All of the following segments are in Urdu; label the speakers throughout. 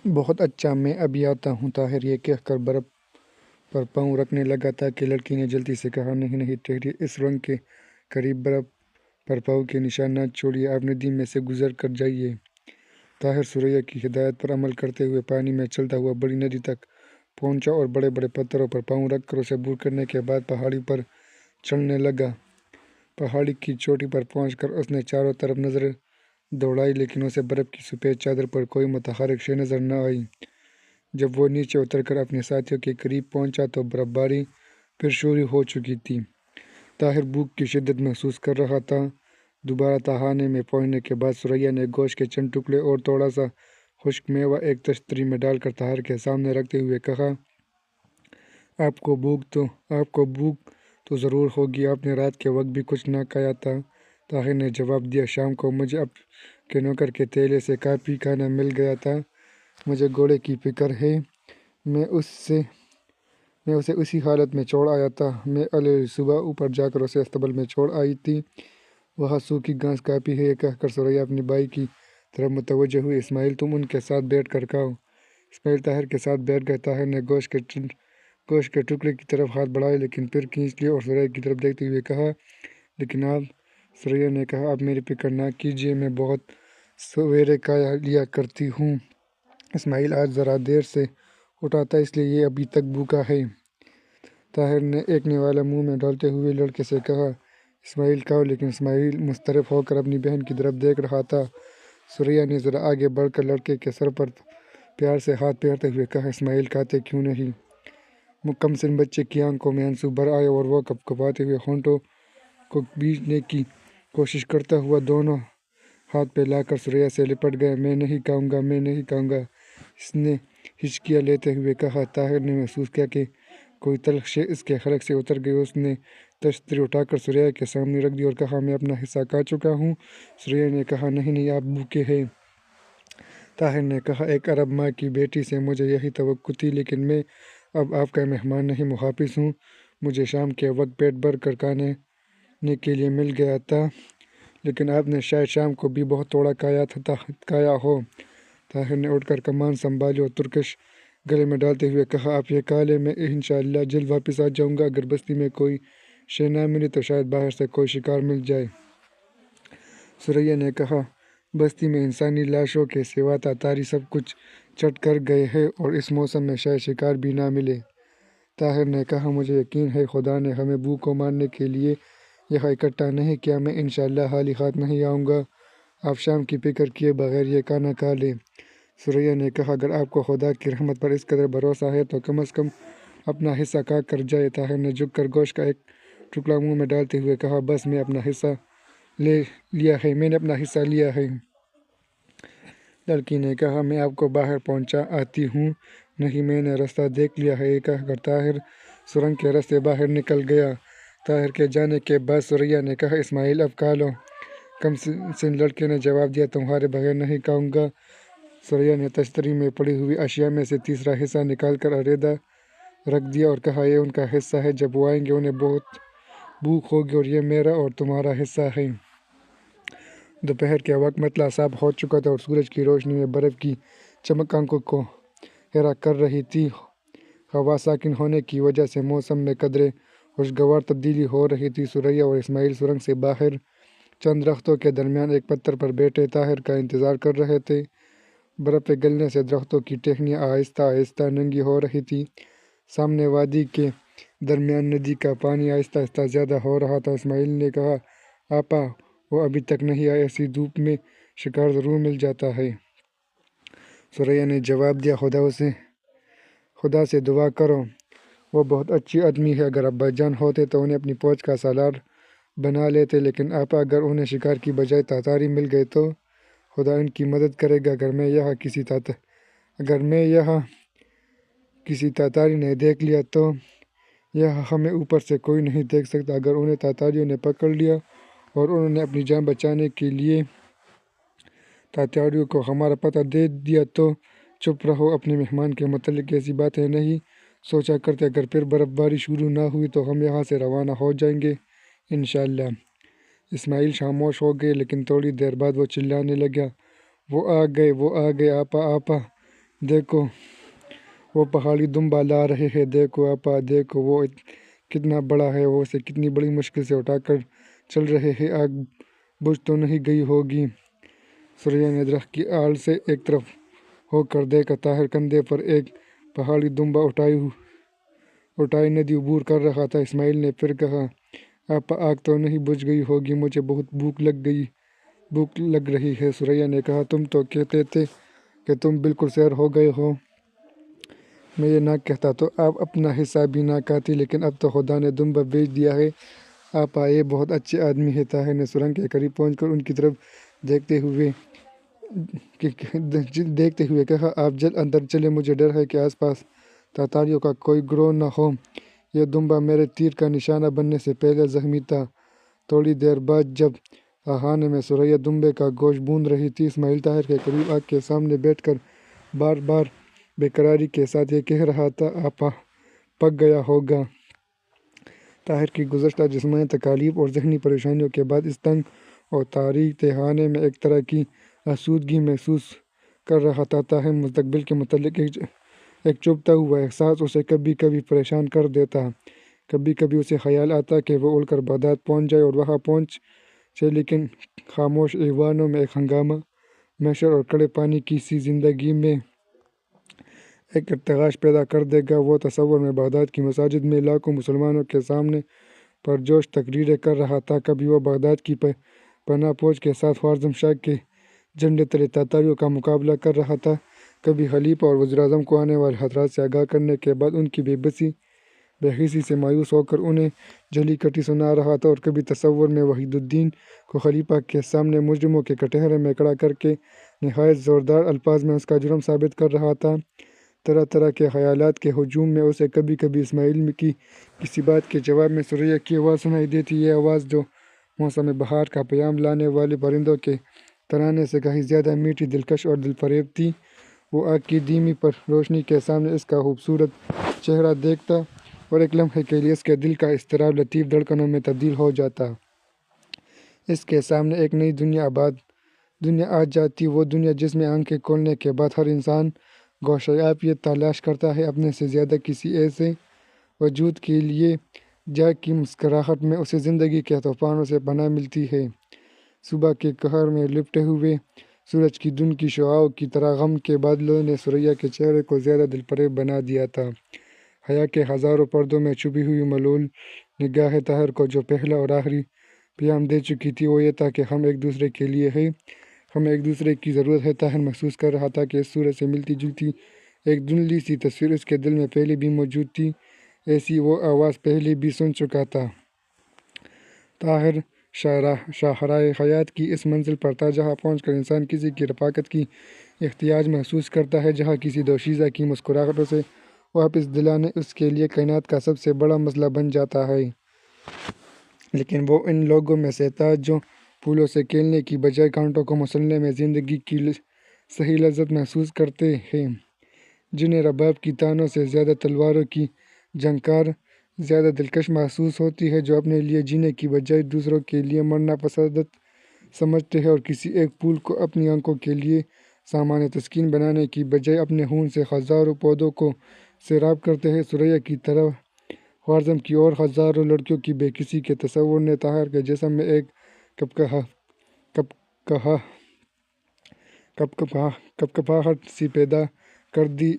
Speaker 1: بہت اچھا، میں ابھی آتا ہوں۔ طاہر یہ کہہ کر برف پر پاؤں رکھنے لگا تھا کہ لڑکی نے جلدی سے کہا، نہیں نہیں ٹھہریے، اس سرنگ کے قریب برف پر پاؤں کے نشان نہ چھوڑیے، آپ ندی میں سے گزر کر جائیے۔ طاہر ثریا کی ہدایت پر عمل کرتے ہوئے پانی میں چلتا ہوا بڑی ندی تک پہنچا اور بڑے بڑے پتھروں پر پاؤں رکھ کر اسے عبور کرنے کے بعد پہاڑی پر چڑھنے لگا۔ پہاڑی کی چوٹی پر پہنچ کر اس نے چاروں طرف نظر دوڑائی، لیکن اسے برف کی سفید چادر پر کوئی متحرک شے نظر نہ آئی۔ جب وہ نیچے اتر کر اپنے ساتھیوں کے قریب پہنچا تو برف باری پھر شروع ہو چکی تھی۔ طاہر بھوک کی شدت محسوس کر رہا تھا۔ دوبارہ تہانے میں پہنچنے کے بعد ثریا نے گوشت کے چند ٹکڑے اور تھوڑا سا خشک میوہ ایک تشتری میں ڈال کر طاہر کے سامنے رکھتے ہوئے کہا، آپ کو بھوک تو ضرور ہوگی، آپ نے رات کے وقت بھی کچھ نہ کھایا تھا۔ طاہر نے جواب دیا، شام کو مجھے آپ کے نوکر کے تھیلے سے کافی کھانا مل گیا تھا، مجھے گھوڑے کی فکر ہے، میں اسے اسی حالت میں چھوڑ آیا تھا۔ میں صبح اوپر جا کر اسے استبل میں چھوڑ آئی تھی، وہاں سوکھی گھاس کافی ہے۔ یہ کہہ کر ثریا اپنے بھائی کی طرف متوجہ ہوئی، اسماعیل تم ان کے ساتھ بیٹھ کر کھاؤ۔ اسماعیل طاہر کے ساتھ بیٹھ گئے۔ طاہر نے گوشت کے ٹکڑے کی طرف ہاتھ بڑھائے لیکن پھر کھینچ لیے اور ثریا کی طرف دیکھتے ہوئے کہا، لیکن آپ؟ ثریا نے کہا، آپ میری فکر نہ کیجیے، میں بہت سویرے کھا لیا کرتی ہوں۔ اسماعیل آج ذرا دیر سے اٹھا تھا، اس لیے یہ ابھی تک بھوکا ہے۔ طاہر نے ایک نوالا منہ میں ڈالتے ہوئے لڑکے سے کہا، اسماعیل کھاؤ، لیکن اسماعیل مضطرب ہو کر اپنی بہن کی طرف دیکھ رہا تھا۔ ثریا نے ذرا آگے بڑھ کر لڑکے کے سر پر پیار سے ہاتھ پھیرتے ہوئے کہا، اسماعیل کھاتے کیوں نہیں؟ کمسن بچے کی آنکھوں میں آنسو بھر آئے اور وہ کپکپاتے ہوئے ہونٹوں کو بھینچنے کی کوشش کرتا ہوا دونوں ہاتھ پہ لا کر ثریا سے لپٹ گیا۔ میں نہیں کھاؤں گا، میں نہیں کھاؤں گا، اس نے ہچکیاں لیتے ہوئے کہا۔ طاہر نے محسوس کیا کہ کوئی تلخ شے اس کے حلق سے اتر گئی۔ اس نے تشتری اٹھا کر ثریا کے سامنے رکھ دی اور کہا، میں اپنا حصہ کھا چکا ہوں۔ ثریا نے کہا، نہیں نہیں، آپ بھوکے ہیں۔ طاہر نے کہا، ایک عرب ماں کی بیٹی سے مجھے یہی توقع تھی، لیکن میں اب آپ کا مہمان نہیں، محافظ ہوں۔ مجھے شام کے وقت پیٹ بھر کر کھانے کے لیے مل گیا تھا، لیکن آپ نے شاید شام کو بھی بہت تھوڑا کھایا ہو۔ طاہر نے اٹھ کر کمان سنبھالی اور ترکش گلے میں ڈالتے ہوئے کہا، آپ یہ کھا لیں، میں انشاءاللہ جلد واپس آ جاؤں گا۔ اگر بستی میں کوئی شے نہ ملی تو شاید باہر سے کوئی شکار مل جائے۔ ثریا نے کہا، بستی میں انسانی لاشوں کے سوا تاتاری سب کچھ چٹ کر گئے ہیں اور اس موسم میں شاید شکار بھی نہ ملے۔ طاہر نے کہا، مجھے یقین ہے خدا نے ہمیں بھوک کو مارنے کے لیے یہاں اکٹھا نہیں کیا، میں انشاءاللہ خالی ہاتھ نہیں آؤں گا۔ آپ شام کی فکر کیے بغیر یہ کھانا کھا لیں۔ ثریا نے کہا، اگر آپ کو خدا کی رحمت پر اس قدر بھروسہ ہے تو کم از کم اپنا حصہ کھا کر جائیں۔ طاہر نے جھک کر گوشت کا ایک ٹکڑا منہ میں ڈالتے ہوئے کہا، بس میں نے اپنا حصہ لیا ہے۔ لڑکی نے کہا، میں آپ کو باہر پہنچا آتی ہوں۔ نہیں، میں نے راستہ دیکھ لیا ہے۔ یہ کہہ کر طاہر سرنگ کے راستے باہر نکل گیا۔ طاہر کے جانے کے بعد ثریا نے کہا، اسماعیل اب کھا لو۔ کمسن لڑکے نے جواب دیا، تمہارے بغیر نہیں کھاؤں گا۔ ثریا نے تشتری میں پڑی ہوئی اشیاء میں سے تیسرا حصہ نکال کر علیحدہ رکھ دیا اور کہا، یہ ان کا حصہ ہے، جب وہ آئیں گے انہیں بہت بھوک ہوگی اور یہ میرا اور تمہارا حصہ ہے۔ دوپہر کے وقت مطلع صاف ہو چکا تھا اور سورج کی روشنی میں برف کی چمک آنکھوں کو حیران کر رہی تھی۔ ہوا ساکن ہونے کی وجہ سے موسم میں قدرے خوشگوار تبدیلی ہو رہی تھی۔ ثریا اور اسماعیل سرنگ سے باہر چند درختوں کے درمیان ایک پتھر پر بیٹھے طاہر کا انتظار کر رہے تھے۔ برف پگھلنے سے درختوں کی ٹہنیاں آہستہ آہستہ ننگی ہو رہی تھیں۔ سامنے وادی کے درمیان ندی کا پانی آہستہ آہستہ زیادہ ہو رہا تھا۔ اسماعیل نے کہا، آپا وہ ابھی تک نہیں آئے، ایسی دھوپ میں شکار ضرور مل جاتا ہے۔ ثریا نے جواب دیا، خدا سے دعا کرو، وہ بہت اچھی آدمی ہے، اگر ابا جان ہوتے تو انہیں اپنی فوج کا سالار بنا لیتے، لیکن آپا اگر انہیں شکار کی بجائے تاتاری مل گئے تو خدا ان کی مدد کرے گا۔ اگر میں یہاں کسی تاتاری نے دیکھ لیا تو یہاں ہمیں اوپر سے کوئی نہیں دیکھ سکتا۔ اگر انہیں تاتاریوں نے پکڑ لیا اور انہوں نے اپنی جان بچانے کے لیے تاتاریوں کو ہمارا پتہ دے دیا تو چپ رہو، اپنے مہمان کے متعلق ایسی باتیں نہیں سوچا کرتے۔ اگر پھر برف باری شروع نہ ہوئی تو ہم یہاں سے روانہ ہو جائیں گے انشاءاللہ۔ اسماعیل خاموش ہو گئے، لیکن تھوڑی دیر بعد وہ چلانے لگا، وہ آ گئے آپا، آپا، دیکھو وہ پہاڑی دمبا لا رہے ہیں، دیکھو آپا، دیکھو وہ کتنا بڑا ہے، وہ اسے کتنی بڑی مشکل سے اٹھا کر چل رہے ہیں، آگ بجھ تو نہیں گئی ہوگی؟ سوریا نے درخت کی آڑ سے ایک طرف ہو کر دیکھا۔ طاہر کندھے پر ایک پہاڑی دمبا اٹھائے ندی عبور کر رہا تھا۔ اسماعیل نے پھر کہا، آپا آگ تو نہیں بجھ گئی ہوگی، مجھے بہت بھوک لگ رہی ہے۔ سوریا نے کہا، تم تو کہتے تھے کہ تم بالکل سیر ہو گئے ہو۔ میں یہ نہ کہتا تو آپ اپنا حصہ بھی نہ کھاتی، لیکن اب تو خدا نے دمبا بیچ دیا ہے۔ آپا یہ بہت اچھے آدمی ہیں۔ طاہر نے سرنگ کے قریب پہنچ کر ان کی طرف دیکھتے ہوئے کہا، آپ جلد اندر چلیں، مجھے ڈر ہے کہ آس پاس تاتاریوں کا کوئی گروہ نہ ہو۔ یہ دمبا میرے تیر کا نشانہ بننے سے پہلے زخمی تھا۔ تھوڑی دیر بعد جب آہانے میں سوریا دمبے کا گوشت بھون رہی تھی، اسماعیل طاہر کے قریب آگ کے سامنے بیٹھ کر بار بار بے قراری کے ساتھ یہ کہہ رہا تھا، آپا پک گیا ہوگا۔ طاہر کی گزشتہ جسمانی تکالیف اور ذہنی پریشانیوں کے بعد اس تنگ اور تاریک تہھانے میں ایک طرح کی آسودگی محسوس کر رہا تھا۔ طاہر مستقبل کے متعلق ایک چبھتا ہوا احساس اسے کبھی کبھی پریشان کر دیتا۔ کبھی کبھی اسے خیال آتا کہ وہ اڑ کر بغداد پہنچ جائے اور وہاں پہنچے، لیکن خاموش ایوانوں میں ایک ہنگامہ، محشر اور کڑے پانی کی سی زندگی میں ایک ارتعاش پیدا کر دے گا۔ وہ تصور میں بغداد کی مساجد میں لاکھوں مسلمانوں کے سامنے پرجوش تقریریں کر رہا تھا، کبھی وہ بغداد کی پناہ فوج کے ساتھ خوارزم شاہ کے جھنڈے تلے تاتاریوں کا مقابلہ کر رہا تھا، کبھی خلیفہ اور وزیر اعظم کو آنے والے خطرات سے آگاہ کرنے کے بعد ان کی بے حسی سے مایوس ہو کر انہیں جلی کٹی سنا رہا تھا، اور کبھی تصور میں وحید الدین کو خلیفہ کے سامنے مجرموں کے کٹہرے میں کھڑا کر کے نہایت زوردار الفاظ میں اس کا جرم ثابت کر رہا تھا۔ طرح طرح کے خیالات کے ہجوم میں اسے کبھی کبھی اسماعیل کی کسی بات کے جواب میں سوریا کی آواز سنائی دیتی، یہ آواز جو موسم بہار کا پیام لانے والے پرندوں کے ترانے سے کہیں زیادہ میٹھی، دلکش اور دل فریب تھی۔ وہ آگ کی دھیمی روشنی کے سامنے اس کا خوبصورت چہرہ دیکھتا اور ایک لمحے کے لیے اس کے دل کا اضطراب لطیف دھڑکنوں میں تبدیل ہو جاتا۔ اس کے سامنے ایک نئی دنیا آ جاتی، وہ دنیا جس میں آنکھیں کھولنے کے بعد ہر انسان گوشۂ عافیت تلاش کرتا ہے، اپنے سے زیادہ کسی ایسے وجود کے لیے جہاں کی مسکراہٹ میں اسے زندگی کے طوفانوں سے پناہ ملتی ہے۔ صبح کے قہر میں لپٹے ہوئے سورج کی دھند کی شعاعوں کی طرح غم کے بادلوں نے سوریا کے چہرے کو زیادہ دل فریب بنا دیا تھا۔ حیا کے ہزاروں پردوں میں چھپی ہوئی ملول نگاہ طاہر کو جو پہلا اور آخری پیام دے چکی تھی، وہ یہ تھا کہ ہم ایک دوسرے کے لیے ہیں، ہمیں ایک دوسرے کی ضرورت ہے۔ طاہر محسوس کر رہا تھا کہ اس سورج سے ملتی جلتی ایک دھندلی سی تصویر اس کے دل میں پہلے بھی موجود تھی، ایسی وہ آواز پہلے بھی سن چکا تھا۔ طاہر شاہراہ حیات کی اس منزل پر تھا جہاں پہنچ کر انسان کسی کی رفاقت کی احتیاج محسوس کرتا ہے، جہاں کسی دوشیزہ کی مسکراہٹ اسے واپس دلانے اس کے لیے کائنات کا سب سے بڑا مسئلہ بن جاتا ہے۔ لیکن وہ ان لوگوں میں سے تھا جو پھولوں سے کھیلنے کی بجائے کانٹوں کو مسلنے میں زندگی کی صحیح لذت محسوس کرتے ہیں، جنہیں رباب کی تانوں سے زیادہ تلواروں کی جھنکار زیادہ دلکش محسوس ہوتی ہے، جو اپنے لیے جینے کی بجائے دوسروں کے لیے مرنا پسندت سمجھتے ہیں، اور کسی ایک پھول کو اپنی آنکھوں کے لیے سامان تسکین بنانے کی بجائے اپنے خون سے ہزاروں پودوں کو سیراب کرتے ہیں۔ سوریا کی طرح خوارزم کی اور ہزاروں لڑکیوں کی بے کسی کے تصور نے طاہر کے جسم میں ایک کپکپاہٹ سی پیدا کر دی۔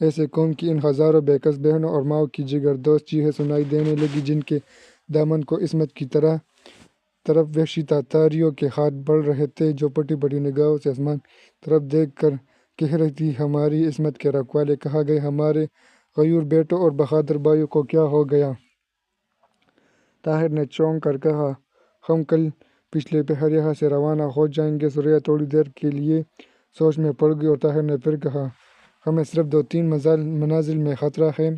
Speaker 1: ایسے قوم کی ان ہزاروں بے کس بہنوں اور ماؤں کی جگر دوز چیخیں سنائی دینے لگی، جن کے دامن کو عصمت کی طرف وحشی تاتاریوں کے ہاتھ بڑھ رہے تھے، جو پٹی پٹی نگاہوں سے آسمان کی طرف دیکھ کر کہہ رہی تھی، ہماری عصمت کے رکھوالے کہاں گئے، ہمارے غیور بیٹوں اور بہادر بھائیوں کو کیا ہو گیا؟ طاہر نے چونک کر کہا، ہم کل پچھلے پہر یہاں سے روانہ ہو جائیں گے۔ سوریا تھوڑی دیر کے لیے سوچ میں پڑ گئی اور طاہر نے پھر کہا، ہمیں صرف 2-3 منازل میں خطرہ ہے،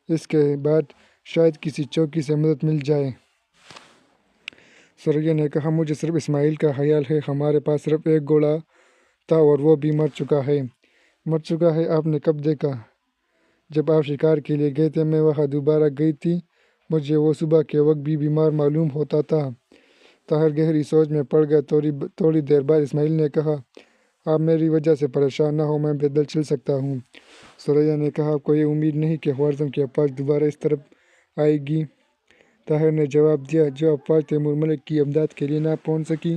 Speaker 1: اس کے بعد شاید کسی چوکی سے مدد مل جائے۔ سوریا نے کہا، مجھے صرف اسماعیل کا خیال ہے، ہمارے پاس صرف ایک گھوڑا تھا اور وہ بھی مر چکا ہے۔ آپ نے کب دیکھا؟ جب آپ شکار کے لیے گئے تھے، میں وہاں دوبارہ گئی تھی، مجھے وہ صبح کے وقت بھی بیمار معلوم ہوتا تھا۔ طاہر گہری سوچ میں پڑ گیا۔ تھوڑی دیر بعد اسماعیل نے کہا، آپ میری وجہ سے پریشان نہ ہو، میں پیدل چل سکتا ہوں۔ ثریا نے کہا، آپ کو یہ امید نہیں کہ خوارزم کی افواج دوبارہ اس طرف آئے گی؟ طاہر نے جواب دیا، جو افواج تیمور ملک کی امداد کے لیے نہ پہنچ سکی،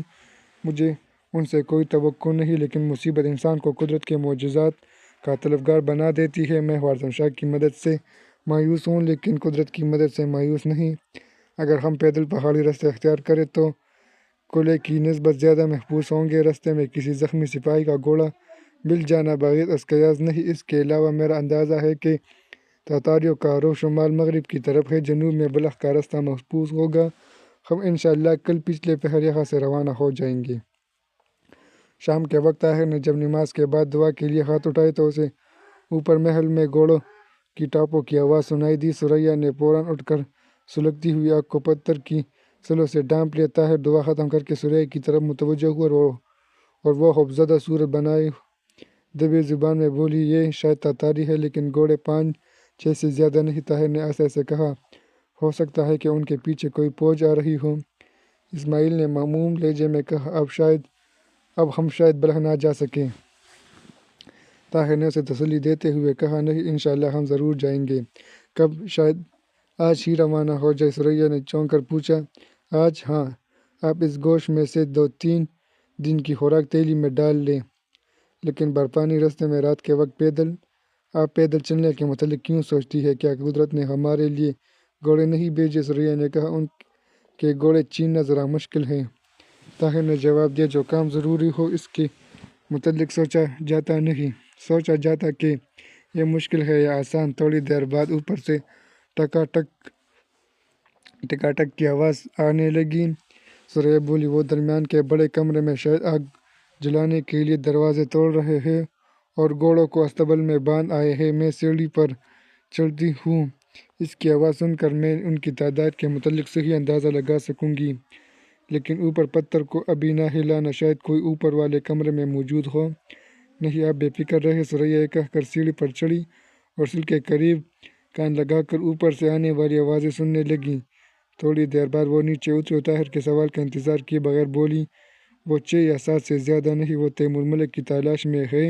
Speaker 1: مجھے ان سے کوئی توقع نہیں، لیکن مصیبت انسان کو قدرت کے معجزات کا طلبگار بنا دیتی ہے۔ میں خوارزم شاہ کی مدد سے مایوس ہوں، لیکن قدرت کی مدد سے مایوس نہیں۔ اگر ہم پیدل پہاڑی راستے اختیار کریں تو قلعے کی نسبت زیادہ محفوظ ہوں گے۔ راستے میں کسی زخمی سپاہی کا گھوڑا مل جانا باعث اسکیاز نہیں۔ اس کے علاوہ میرا اندازہ ہے کہ تاتاریوں کا رخ شمال مغرب کی طرف ہے، جنوب میں بلخ کا راستہ محفوظ ہوگا۔ ہم انشاءاللہ کل پچھلے پہر یہاں سے روانہ ہو جائیں گے۔ شام کے وقت طاہر نے جب نماز کے بعد دعا کے لیے ہاتھ اٹھائے تو اسے اوپر محل میں گھوڑوں کی ٹاپوں کی آواز سنائی دی۔ ثریا نے فوراً اٹھ کر سلگتی ہوئی آنکھ کو پتھر کی سلوں سے ڈھانپ لیا۔ طاہر دعا ختم کر کے ثریا کی طرف متوجہ ہوا اور وہ خوفزدہ صورت بنائے دبی زبان میں بولی، یہ شاید تاتاری ہے، لیکن گھوڑے 5-6 سے زیادہ نہیں۔ طاہر نے آہستہ سے کہا، ہو سکتا ہے کہ ان کے پیچھے کوئی فوج آ رہی ہو۔ اسماعیل نے معموم لہجے میں کہا، اب ہم شاید بلخ نہ جا سکیں۔ طاہر نے اسے تسلی دیتے ہوئے کہا، نہیں، انشاءاللہ ہم ضرور جائیں گے۔ کب؟ شاید آج ہی روانہ ہو جائے۔ ثریا نے چونک کر پوچھا، آج؟ ہاں، آپ اس گوشت میں سے 2-3 دن کی خوراک تیلی میں ڈال لیں۔ لیکن برفانی راستے میں رات کے وقت آپ پیدل چلنے کے متعلق کیوں سوچتی ہے؟ کیا قدرت نے ہمارے لیے گھوڑے نہیں بھیجے؟ ثریا نے کہا، ان کے گھوڑے چھیننا ذرا مشکل ہے۔ طاہر نے جواب دیا، جو کام ضروری ہو اس کے متعلق سوچا جاتا کہ یہ مشکل ہے یا آسان۔ تھوڑی دیر بعد اوپر سے ٹکاٹک کی آواز آنے لگی۔ ثریا بولی، وہ درمیان کے بڑے کمرے میں شاید آگ جلانے کے لیے دروازے توڑ رہے ہیں اور گھوڑوں کو استبل میں باندھ آئے ہیں۔ میں سیڑھی پر چڑھتی ہوں، اس کی آواز سن کر میں ان کی تعداد کے متعلق صحیح اندازہ لگا سکوں گی، لیکن اوپر پتھر کو ابھی نہ ہلانا، شاید کوئی اوپر والے کمرے میں موجود ہو۔ نہیں، آپ بے فکر رہیں، ثریا یہ کہہ کر سیڑھی پر چڑھی اور سل کے قریب کان لگا کر اوپر سے آنے والی آوازیں سننے لگی۔ تھوڑی دیر بعد وہ نیچے اتری اور طاہر کے سوال کا انتظار کیے بغیر بولی، وہ 6 یا 7 سے زیادہ نہیں، وہ تیمور ملک کی تلاش میں ہے۔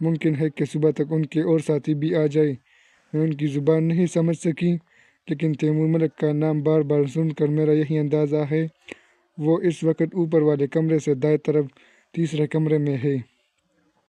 Speaker 1: ممکن ہے کہ صبح تک ان کے اور ساتھی بھی آ جائیں۔ میں ان کی زبان نہیں سمجھ سکی، لیکن تیمور ملک کا نام بار بار سن کر میرا یہی اندازہ ہے۔ وہ اس وقت اوپر والے کمرے سے دائیں طرف تیسرے کمرے میں ہے۔